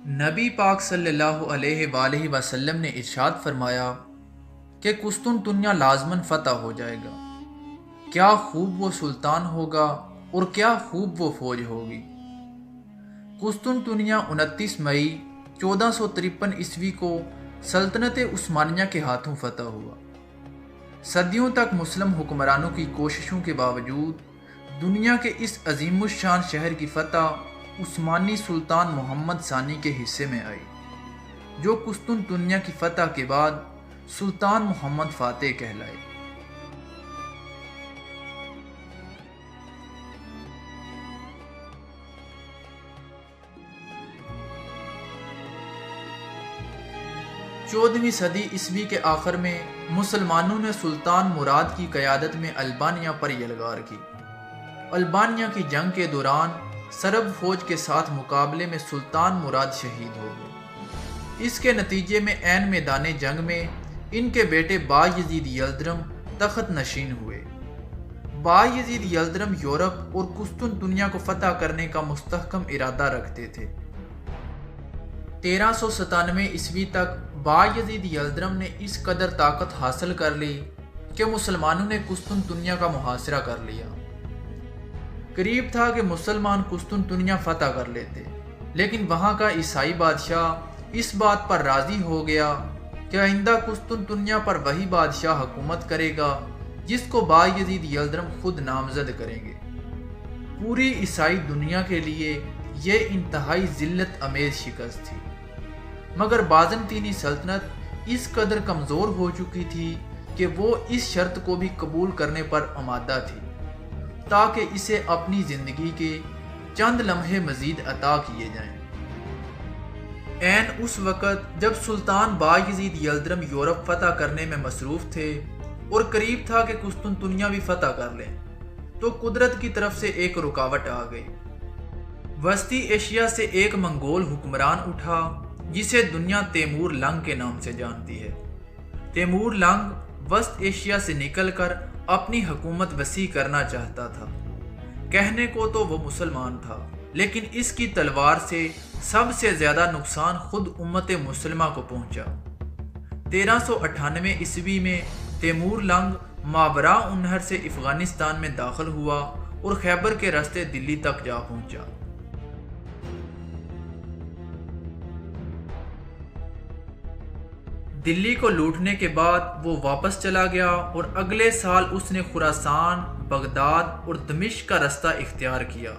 نبی پاک صلی اللہ علیہ وآلہ وسلم نے ارشاد فرمایا کہ قسطنطنیہ لازماً فتح ہو جائے گا۔ کیا خوب وہ سلطان ہوگا اور کیا خوب وہ فوج ہوگی۔ قسطنطنیہ 29 مئی 1453 عیسوی کو سلطنت عثمانیہ کے ہاتھوں فتح ہوا۔ صدیوں تک مسلم حکمرانوں کی کوششوں کے باوجود دنیا کے اس عظیم الشان شہر کی فتح عثمانی سلطان محمد ثانی کے حصے میں آئی، جو قسطنطنیہ کی فتح کے بعد سلطان محمد فاتح کہلائے۔ چودہویں صدی عیسوی کے آخر میں مسلمانوں نے سلطان مراد کی قیادت میں البانیہ پر یلغار کی۔ البانیہ کی جنگ کے دوران سرب فوج کے ساتھ مقابلے میں سلطان مراد شہید ہو گئے۔ اس کے نتیجے میں عین میدان جنگ میں ان کے بیٹے بایزید یلدرم تخت نشین ہوئے۔ بایزید یلدرم یورپ اور قسطنطنیہ کو فتح کرنے کا مستحکم ارادہ رکھتے تھے۔ 1397 عیسوی تک بایزید یلدرم نے اس قدر طاقت حاصل کر لی کہ مسلمانوں نے قسطنطنیہ کا محاصرہ کر لیا۔ قریب تھا کہ مسلمان قسطنطنیہ فتح کر لیتے، لیکن وہاں کا عیسائی بادشاہ اس بات پر راضی ہو گیا کہ آئندہ قسطنطنیہ پر وہی بادشاہ حکومت کرے گا جس کو بایزید یلدرم خود نامزد کریں گے۔ پوری عیسائی دنیا کے لیے یہ انتہائی ذلت امیز شکست تھی، مگر بازنطینی سلطنت اس قدر کمزور ہو چکی تھی کہ وہ اس شرط کو بھی قبول کرنے پر آمادہ تھی تاکہ اسے اپنی زندگی کے چند لمحے مزید عطا کیے جائیں۔ عین اس وقت جب سلطان بایزید یلدرم یورپ فتح کرنے میں مصروف تھے اور قریب تھا کہ قسطنطنیہ بھی فتح کر لیں، تو قدرت کی طرف سے ایک رکاوٹ آ گئی۔ وسطی ایشیا سے ایک منگول حکمران اٹھا جسے دنیا تیمور لنگ کے نام سے جانتی ہے۔ تیمور لنگ وسط ایشیا سے نکل کر اپنی حکومت وسیع کرنا چاہتا تھا۔ کہنے کو تو وہ مسلمان تھا، لیکن اس کی تلوار سے سب سے زیادہ نقصان خود امت مسلمہ کو پہنچا۔ 1398 عیسوی میں تیمور لنگ ماوراء النہر سے افغانستان میں داخل ہوا اور خیبر کے راستے دلی تک جا پہنچا۔ دلی کو لوٹنے کے بعد وہ واپس چلا گیا اور اگلے سال اس نے خراسان، بغداد اور دمشق کا راستہ اختیار کیا۔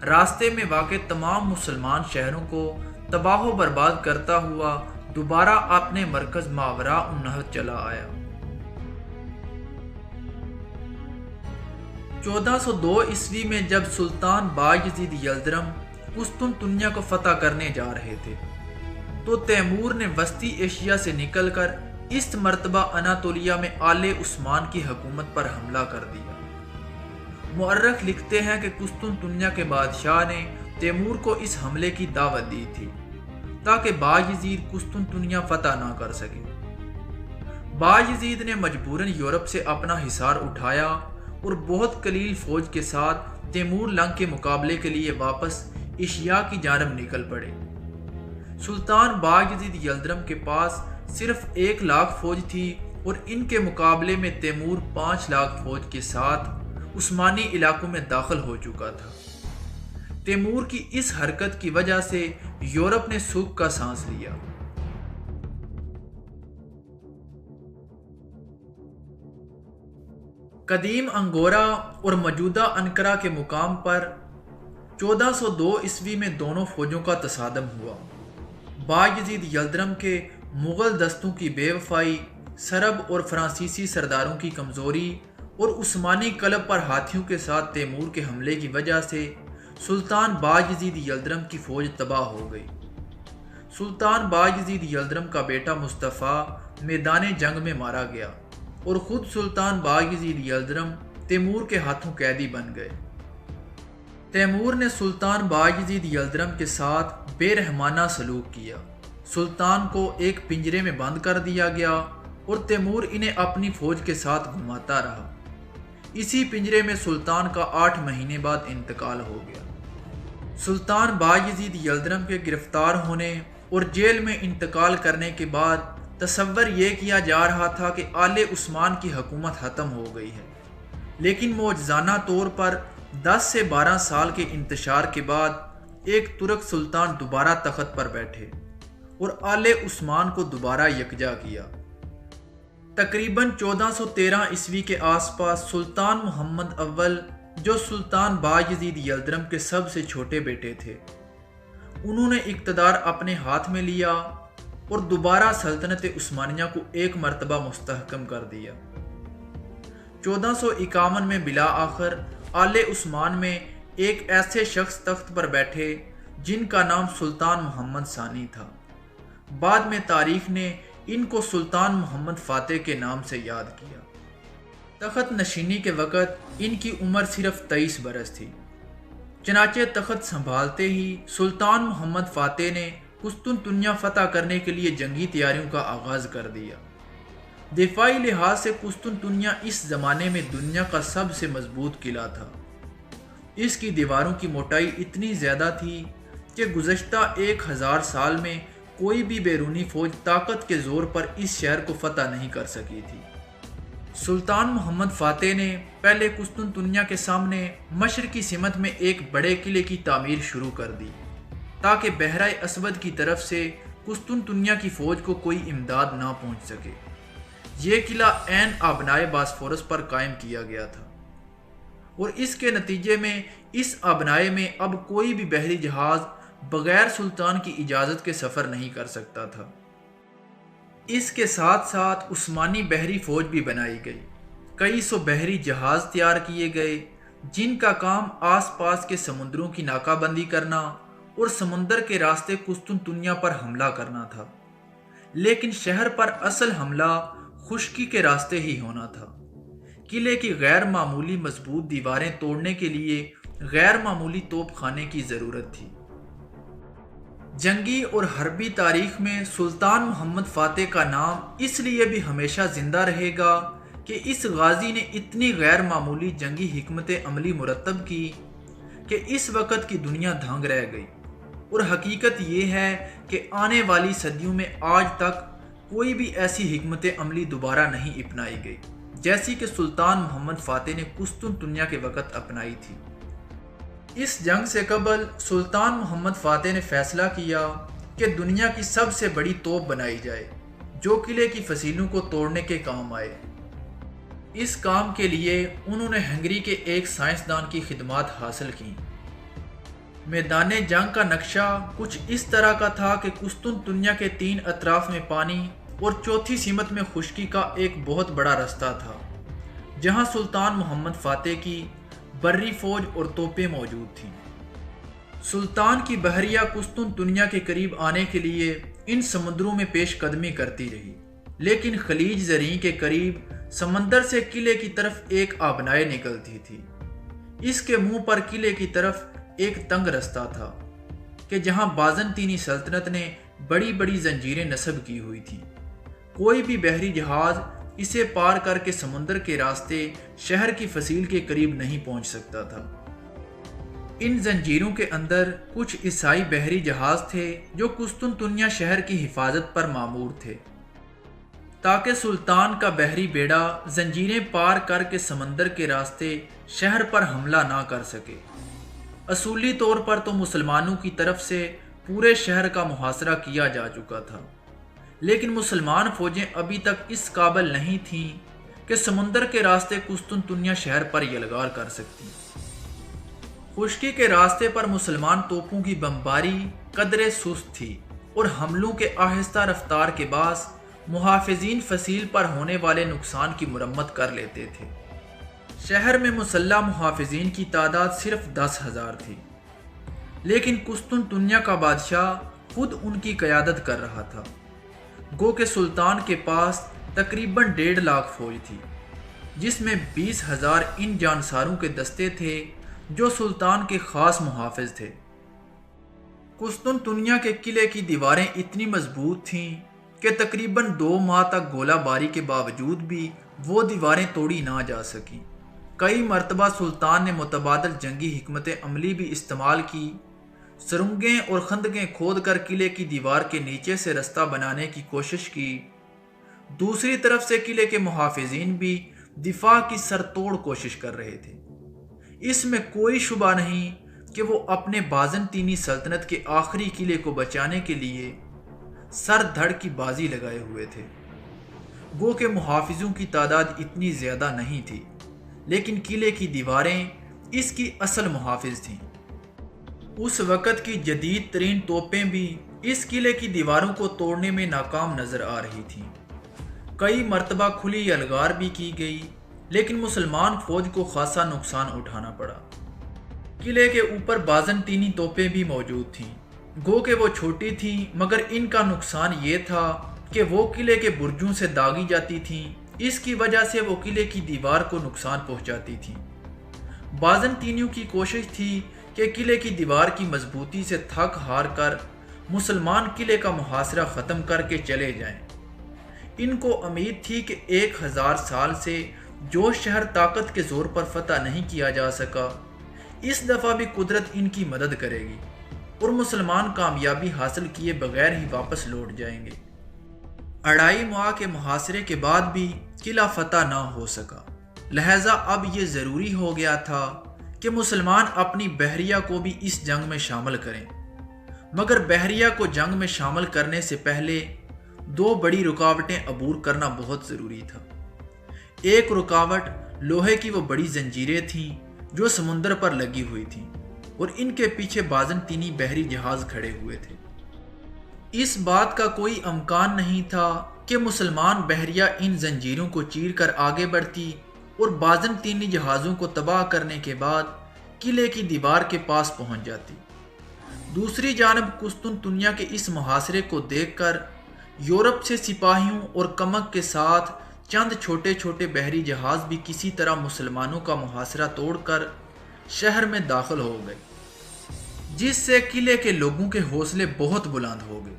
راستے میں واقع تمام مسلمان شہروں کو تباہ و برباد کرتا ہوا دوبارہ اپنے مرکز ماوراء النہر چلا آیا۔ 1402 عیسوی میں جب سلطان بایزید یلدرم قسطنطنیہ کو فتح کرنے جا رہے تھے تو تیمور نے وسطی ایشیا سے نکل کر اس مرتبہ اناطولیہ میں آل عثمان کی حکومت پر حملہ کر دیا۔ مورخ لکھتے ہیں کہ قسطنطنیہ کے بادشاہ نے تیمور کو اس حملے کی دعوت دی تھی تاکہ بایزید قسطنطنیہ فتح نہ کر سکے۔ بایزید نے مجبوراً یورپ سے اپنا حصار اٹھایا اور بہت قلیل فوج کے ساتھ تیمور لنگ کے مقابلے کے لیے واپس ایشیا کی جانب نکل پڑے۔ سلطان بایزید یلدرم کے پاس صرف 1 لاکھ فوج تھی اور ان کے مقابلے میں تیمور 5 لاکھ فوج کے ساتھ عثمانی علاقوں میں داخل ہو چکا تھا۔ تیمور کی اس حرکت کی وجہ سے یورپ نے سکھ کا سانس لیا۔ قدیم انگورا اور موجودہ انقرہ کے مقام پر 1402 عیسوی میں دونوں فوجوں کا تصادم ہوا۔ بایزید یلدرم کے مغل دستوں کی بے وفائی، سرب اور فرانسیسی سرداروں کی کمزوری اور عثمانی قلب پر ہاتھیوں کے ساتھ تیمور کے حملے کی وجہ سے سلطان بایزید یلدرم کی فوج تباہ ہو گئی۔ سلطان بایزید یلدرم کا بیٹا مصطفیٰ میدان جنگ میں مارا گیا اور خود سلطان بایزید یلدرم تیمور کے ہاتھوں قیدی بن گئے۔ تیمور نے سلطان بایزید یلدرم کے ساتھ بے رحمانہ سلوک کیا۔ سلطان کو ایک پنجرے میں بند کر دیا گیا اور تیمور انہیں اپنی فوج کے ساتھ گھماتا رہا۔ اسی پنجرے میں سلطان کا 8 مہینے بعد انتقال ہو گیا۔ سلطان بایزید یلدرم کے گرفتار ہونے اور جیل میں انتقال کرنے کے بعد تصور یہ کیا جا رہا تھا کہ آل عثمان کی حکومت ختم ہو گئی ہے، لیکن معجزانہ طور پر 10 سے 12 سال کے انتشار کے بعد ایک ترک سلطان دوبارہ تخت پر بیٹھے اور آل عثمان کو دوبارہ یکجا کیا۔ تقریباً 1413 عیسوی کے آس پاس سلطان محمد اول، جو سلطان بایزید یلدرم کے سب سے چھوٹے بیٹے تھے، انہوں نے اقتدار اپنے ہاتھ میں لیا اور دوبارہ سلطنت عثمانیہ کو ایک مرتبہ مستحکم کر دیا۔ 1451 میں بالآخر آل عثمان میں ایک ایسے شخص تخت پر بیٹھے جن کا نام سلطان محمد ثانی تھا۔ بعد میں تاریخ نے ان کو سلطان محمد فاتح کے نام سے یاد کیا۔ تخت نشینی کے وقت ان کی عمر صرف 23 برس تھی۔ چنانچہ تخت سنبھالتے ہی سلطان محمد فاتح نے قسطنطنیہ فتح کرنے کے لیے جنگی تیاریوں کا آغاز کر دیا۔ دفاعی لحاظ سے قسطنطنیہ اس زمانے میں دنیا کا سب سے مضبوط قلعہ تھا۔ اس کی دیواروں کی موٹائی اتنی زیادہ تھی کہ گزشتہ 1000 سال میں کوئی بھی بیرونی فوج طاقت کے زور پر اس شہر کو فتح نہیں کر سکی تھی۔ سلطان محمد فاتح نے پہلے قسطنطنیہ کے سامنے مشرقی سمت میں ایک بڑے قلعے کی تعمیر شروع کر دی تاکہ بحرہ اسود کی طرف سے قسطنطنیہ کی فوج کو کوئی امداد نہ پہنچ سکے۔ یہ قلعہ عین آبنائے باسفورس پر قائم کیا گیا تھا اور اس کے نتیجے میں اس آبنائے میں اب کوئی بھی بحری جہاز بغیر سلطان کی اجازت کے سفر نہیں کر سکتا تھا۔ اس کے ساتھ ساتھ عثمانی بحری فوج بھی بنائی گئی۔ کئی سو بحری جہاز تیار کیے گئے جن کا کام آس پاس کے سمندروں کی ناکہ بندی کرنا اور سمندر کے راستے قسطنطنیہ پر حملہ کرنا تھا، لیکن شہر پر اصل حملہ خشکی کے راستے ہی ہونا تھا۔ قلعے کی غیر معمولی مضبوط دیواریں توڑنے کے لیے غیر معمولی توپ خانے کی ضرورت تھی۔ جنگی اور حربی تاریخ میں سلطان محمد فاتح کا نام اس لیے بھی ہمیشہ زندہ رہے گا کہ اس غازی نے اتنی غیر معمولی جنگی حکمت عملی مرتب کی کہ اس وقت کی دنیا دھانگ رہ گئی، اور حقیقت یہ ہے کہ آنے والی صدیوں میں آج تک کوئی بھی ایسی حکمت عملی دوبارہ نہیں اپنائی گئی جیسی کہ سلطان محمد فاتح نے قسطنطنیہ کے وقت اپنائی تھی۔ اس جنگ سے قبل سلطان محمد فاتح نے فیصلہ کیا کہ دنیا کی سب سے بڑی توپ بنائی جائے جو قلعے کی فسیلوں کو توڑنے کے کام آئے۔ اس کام کے لیے انہوں نے ہنگری کے ایک سائنسدان کی خدمات حاصل کی۔ میدان جنگ کا نقشہ کچھ اس طرح کا تھا کہ قسطنطنیہ کے 3 اطراف میں پانی اور چوتھی سمت میں خشکی کا ایک بہت بڑا رستہ تھا جہاں سلطان محمد فاتح کی بری فوج اور توپیں موجود تھیں۔ سلطان کی بحریہ قسطنطنیہ کے قریب آنے کے لیے ان سمندروں میں پیش قدمی کرتی رہی، لیکن خلیج زریں کے قریب سمندر سے قلعے کی طرف ایک آبنائے نکلتی تھی۔ اس کے منہ پر قلعے کی طرف ایک تنگ رستہ تھا کہ جہاں بازنطینی سلطنت نے بڑی بڑی زنجیریں نصب کی ہوئی تھیں۔ کوئی بھی بحری جہاز اسے پار کر کے سمندر کے راستے شہر کی فصیل کے قریب نہیں پہنچ سکتا تھا۔ ان زنجیروں کے اندر کچھ عیسائی بحری جہاز تھے جو قسطنطنیہ شہر کی حفاظت پر مامور تھے تاکہ سلطان کا بحری بیڑا زنجیریں پار کر کے سمندر کے راستے شہر پر حملہ نہ کر سکے۔ اصولی طور پر تو مسلمانوں کی طرف سے پورے شہر کا محاصرہ کیا جا چکا تھا، لیکن مسلمان فوجیں ابھی تک اس قابل نہیں تھیں کہ سمندر کے راستے قسطنطنیہ شہر پر یلغار کر سکتی۔ خشکی کے راستے پر مسلمان توپوں کی بمباری قدرے سست تھی اور حملوں کے آہستہ رفتار کے باعث محافظین فصیل پر ہونے والے نقصان کی مرمت کر لیتے تھے۔ شہر میں مسلح محافظین کی تعداد صرف 10,000 تھی، لیکن قسطنطنیہ کا بادشاہ خود ان کی قیادت کر رہا تھا، گو کہ سلطان کے پاس تقریباً 1.5 لاکھ فوج تھی، جس میں 20,000 ان جانساروں کے دستے تھے جو سلطان کے خاص محافظ تھے۔ قسطنطنیہ کے قلعے کی دیواریں اتنی مضبوط تھیں کہ تقریباً 2 ماہ تک گولہ باری کے باوجود بھی وہ دیواریں توڑی نہ جا سکیں۔ کئی مرتبہ سلطان نے متبادل جنگی حکمت عملی بھی استعمال کی، سرنگیں اور خندقیں کھود کر قلعے کی دیوار کے نیچے سے رستہ بنانے کی کوشش کی۔ دوسری طرف سے قلعے کے محافظین بھی دفاع کی سر توڑ کوشش کر رہے تھے۔ اس میں کوئی شبہ نہیں کہ وہ اپنے بازنطینی سلطنت کے آخری قلعے کو بچانے کے لیے سر دھڑ کی بازی لگائے ہوئے تھے۔ گو کہ محافظوں کی تعداد اتنی زیادہ نہیں تھی، لیکن قلعے کی دیواریں اس کی اصل محافظ تھیں۔ اس وقت کی جدید ترین توپیں بھی اس قلعے کی دیواروں کو توڑنے میں ناکام نظر آ رہی تھیں۔ کئی مرتبہ کھلی یلغار بھی کی گئی، لیکن مسلمان فوج کو خاصا نقصان اٹھانا پڑا۔ قلعے کے اوپر بازنطینی توپیں بھی موجود تھیں، گو کہ وہ چھوٹی تھیں، مگر ان کا نقصان یہ تھا کہ وہ قلعے کے برجوں سے داغی جاتی تھیں۔ اس کی وجہ سے وہ قلعے کی دیوار کو نقصان پہنچاتی تھیں۔ بازنطینیوں کی کوشش تھی کہ قلعے کی دیوار کی مضبوطی سے تھک ہار کر مسلمان قلعے کا محاصرہ ختم کر کے چلے جائیں۔ ان کو امید تھی کہ 1000 سال سے جو شہر طاقت کے زور پر فتح نہیں کیا جا سکا، اس دفعہ بھی قدرت ان کی مدد کرے گی اور مسلمان کامیابی حاصل کیے بغیر ہی واپس لوٹ جائیں گے۔ 2.5 ماہ کے محاصرے کے بعد بھی قلعہ فتح نہ ہو سکا، لہذا اب یہ ضروری ہو گیا تھا کہ مسلمان اپنی بحریہ کو بھی اس جنگ میں شامل کریں۔ مگر بحریہ کو جنگ میں شامل کرنے سے پہلے 2 بڑی رکاوٹیں عبور کرنا بہت ضروری تھا۔ ایک رکاوٹ لوہے کی وہ بڑی زنجیریں تھیں جو سمندر پر لگی ہوئی تھیں اور ان کے پیچھے بازنطینی بحری جہاز کھڑے ہوئے تھے۔ اس بات کا کوئی امکان نہیں تھا کہ مسلمان بحریہ ان زنجیروں کو چیر کر آگے بڑھتی اور بازنطینی جہازوں کو تباہ کرنے کے بعد قلعے کی دیوار کے پاس پہنچ جاتی۔ دوسری جانب قسطنطنیہ کے اس محاصرے کو دیکھ کر یورپ سے سپاہیوں اور کمک کے ساتھ چند چھوٹے چھوٹے بحری جہاز بھی کسی طرح مسلمانوں کا محاصرہ توڑ کر شہر میں داخل ہو گئے، جس سے قلعے کے لوگوں کے حوصلے بہت بلند ہو گئے۔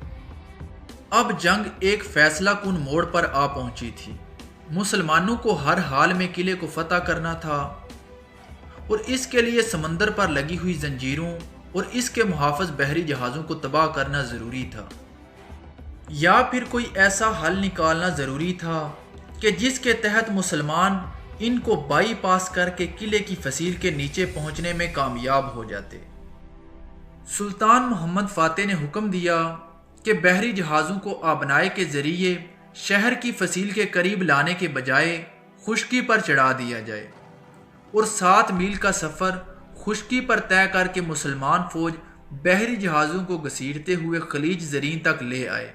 اب جنگ ایک فیصلہ کن موڑ پر آ پہنچی تھی۔ مسلمانوں کو ہر حال میں قلعے کو فتح کرنا تھا اور اس کے لیے سمندر پر لگی ہوئی زنجیروں اور اس کے محافظ بحری جہازوں کو تباہ کرنا ضروری تھا، یا پھر کوئی ایسا حل نکالنا ضروری تھا کہ جس کے تحت مسلمان ان کو بائی پاس کر کے قلعے کی فصیل کے نیچے پہنچنے میں کامیاب ہو جاتے۔ سلطان محمد فاتح نے حکم دیا کہ بحری جہازوں کو آبنائے کے ذریعے شہر کی فصیل کے قریب لانے کے بجائے خشکی پر چڑھا دیا جائے اور 7 میل کا سفر خشکی پر طے کر کے مسلمان فوج بحری جہازوں کو گھسیٹتے ہوئے خلیج زرین تک لے آئے۔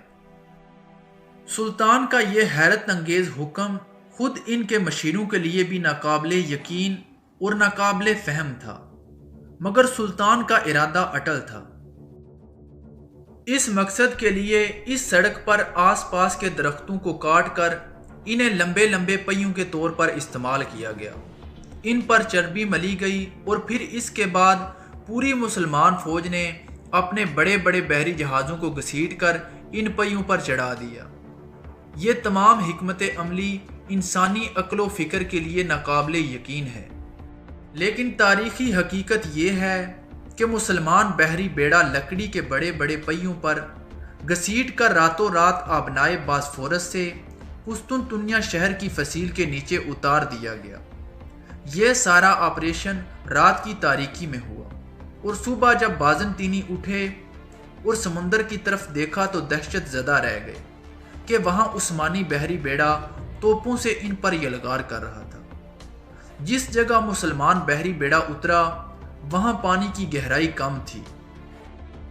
سلطان کا یہ حیرت انگیز حکم خود ان کے مشیروں کے لیے بھی ناقابل یقین اور ناقابل فہم تھا، مگر سلطان کا ارادہ اٹل تھا۔ اس مقصد کے لیے اس سڑک پر آس پاس کے درختوں کو کاٹ کر انہیں لمبے لمبے پہیوں کے طور پر استعمال کیا گیا۔ ان پر چربی ملی گئی اور پھر اس کے بعد پوری مسلمان فوج نے اپنے بڑے بڑے بحری جہازوں کو گھسیٹ کر ان پہیوں پر چڑھا دیا۔ یہ تمام حکمت عملی انسانی عقل و فکر کے لیے ناقابل یقین ہے، لیکن تاریخی حقیقت یہ ہے کہ مسلمان بحری بیڑا لکڑی کے بڑے بڑے پہیوں پر گھسیٹ کر راتوں رات آبنائے باسفورس سے قسطنطنیہ شہر کی فصیل کے نیچے اتار دیا گیا۔ یہ سارا آپریشن رات کی تاریکی میں ہوا اور صبح جب بازنطینی اٹھے اور سمندر کی طرف دیکھا تو دہشت زدہ رہ گئے کہ وہاں عثمانی بحری بیڑا توپوں سے ان پر یلغار کر رہا تھا۔ جس جگہ مسلمان بحری بیڑا اترا وہاں پانی کی گہرائی کم تھی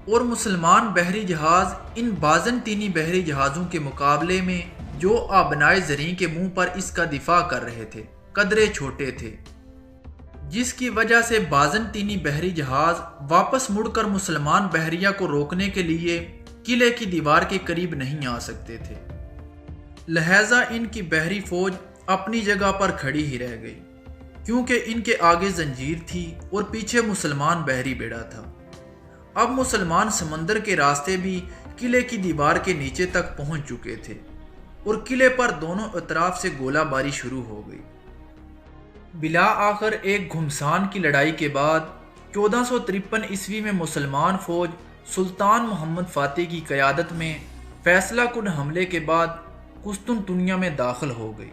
اور مسلمان بحری جہاز ان بازنطینی بحری جہازوں کے مقابلے میں جو آبنائے زرین کے منہ پر اس کا دفاع کر رہے تھے قدرے چھوٹے تھے، جس کی وجہ سے بازنطینی بحری جہاز واپس مڑ کر مسلمان بحریہ کو روکنے کے لیے قلعے کی دیوار کے قریب نہیں آ سکتے تھے۔ لہذا ان کی بحری فوج اپنی جگہ پر کھڑی ہی رہ گئی، کیونکہ ان کے آگے زنجیر تھی اور پیچھے مسلمان بحری بیڑا تھا۔ اب مسلمان سمندر کے راستے بھی قلعے کی دیوار کے نیچے تک پہنچ چکے تھے اور قلعے پر دونوں اطراف سے گولہ باری شروع ہو گئی۔ بلا آخر ایک گھمسان کی لڑائی کے بعد 1453 عیسوی میں مسلمان فوج سلطان محمد فاتح کی قیادت میں فیصلہ کن حملے کے بعد قسطنطنیہ میں داخل ہو گئی۔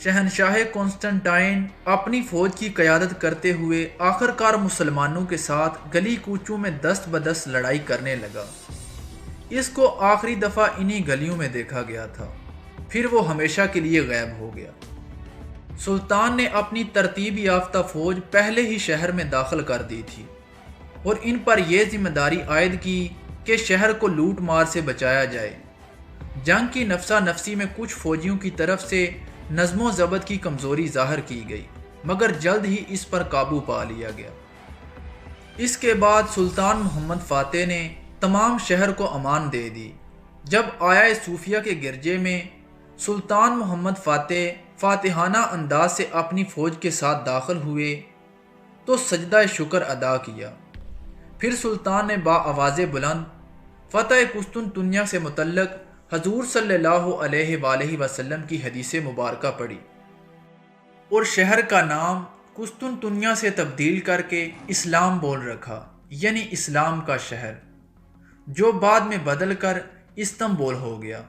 شہنشاہ کانسٹنٹائن اپنی فوج کی قیادت کرتے ہوئے آخرکار مسلمانوں کے ساتھ گلی کوچوں میں دست بدست لڑائی کرنے لگا۔ اس کو آخری دفعہ انہی گلیوں میں دیکھا گیا تھا، پھر وہ ہمیشہ کے لیے غائب ہو گیا۔ سلطان نے اپنی ترتیب یافتہ فوج پہلے ہی شہر میں داخل کر دی تھی اور ان پر یہ ذمہ داری عائد کی کہ شہر کو لوٹ مار سے بچایا جائے۔ جنگ کی نفسا نفسی میں کچھ فوجیوں کی طرف سے نظم و ضبط کی کمزوری ظاہر کی گئی، مگر جلد ہی اس پر قابو پا لیا گیا۔ اس کے بعد سلطان محمد فاتح نے تمام شہر کو امان دے دی۔ جب آیا صوفیہ کے گرجے میں سلطان محمد فاتح فاتحانہ انداز سے اپنی فوج کے ساتھ داخل ہوئے تو سجدہ شکر ادا کیا۔ پھر سلطان نے بآواز بلند فتح قسطنطنیہ سے متعلق حضور صلی اللہ علیہ وآلہ وسلم کی حدیث مبارکہ پڑھی اور شہر کا نام قسطنطنیہ سے تبدیل کر کے اسلام بول رکھا، یعنی اسلام کا شہر، جو بعد میں بدل کر استنبول ہو گیا۔